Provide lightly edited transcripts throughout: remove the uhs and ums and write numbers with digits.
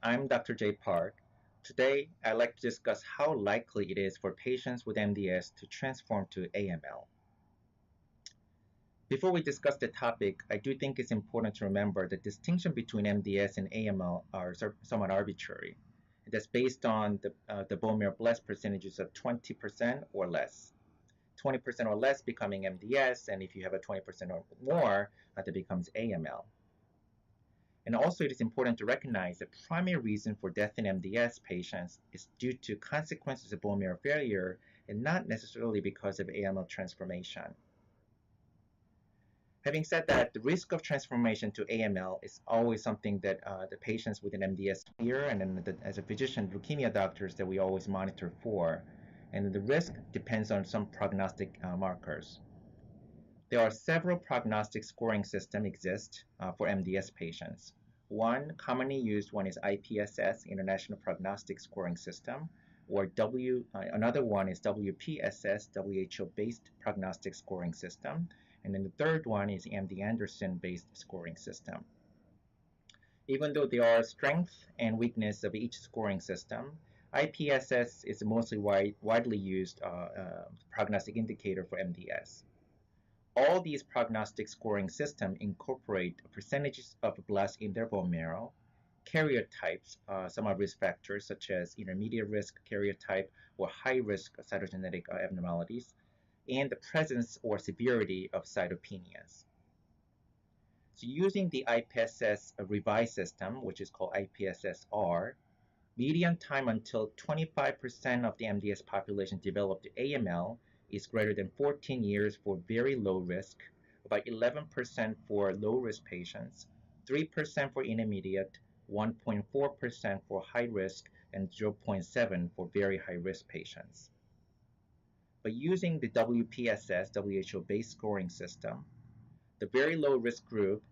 I'm Dr. J. Park. Today, I'd like to discuss how likely it is for patients with MDS to transform to AML. Before we discuss the topic, I do think it's important to remember the distinction between MDS and AML are somewhat arbitrary. That's based on the bone marrow blast percentages of 20% or less. 20% or less becoming MDS, and if you have a 20% or more, that becomes AML. And also, it is important to recognize the primary reason for death in MDS patients is due to consequences of bone marrow failure and not necessarily because of AML transformation. Having said that, the risk of transformation to AML is always something that the patients with an MDS fear, and then as a physician, leukemia doctors that we always monitor for. And the risk depends on some prognostic markers. There are several prognostic scoring systems exist for MDS patients. One commonly used one is IPSS, International Prognostic Scoring System, or another one is WPSS, WHO-based Prognostic Scoring System, and then the third one is MD Anderson-based scoring system. Even though there are strengths and weaknesses of each scoring system, IPSS is the mostly widely used prognostic indicator for MDS. All these prognostic scoring systems incorporate percentages of blast in their bone marrow, karyotypes, some are risk factors such as intermediate risk karyotype or high risk cytogenetic abnormalities, and the presence or severity of cytopenias. So using the IPSS revised system, which is called IPSS-R, median time until 25% of the MDS population developed AML is greater than 14 years for very low risk, about 11% for low risk patients, 3% for intermediate, 1.4% for high risk, and 0.7% for very high risk patients. But using the WPSS, WHO-based scoring system, the very low risk group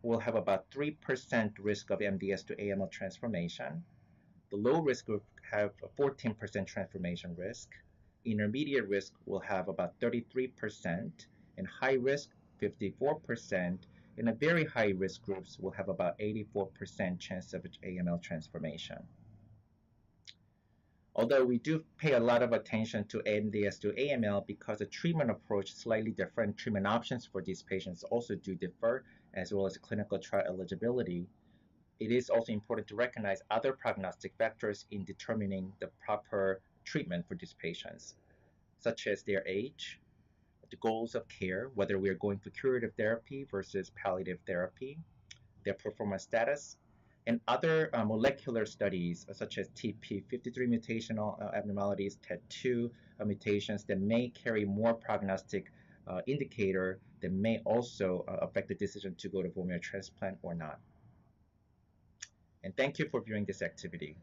will have about 3% risk of MDS to AML transformation. The low risk group have a 14% transformation risk. Intermediate risk will have about 33%, and high risk 54%, and the very high risk groups will have about 84% chance of AML transformation. Although we do pay a lot of attention to MDS to AML because the treatment approach is slightly different, treatment options for these patients also do differ, as well as clinical trial eligibility, it is also important to recognize other prognostic factors in determining the proper treatment for these patients, such as their age, the goals of care, whether we are going for curative therapy versus palliative therapy, their performance status, and other molecular studies such as TP53 mutational abnormalities, TET2 mutations that may carry more prognostic indicator that may also affect the decision to go to bone marrow transplant or not. And thank you for viewing this activity.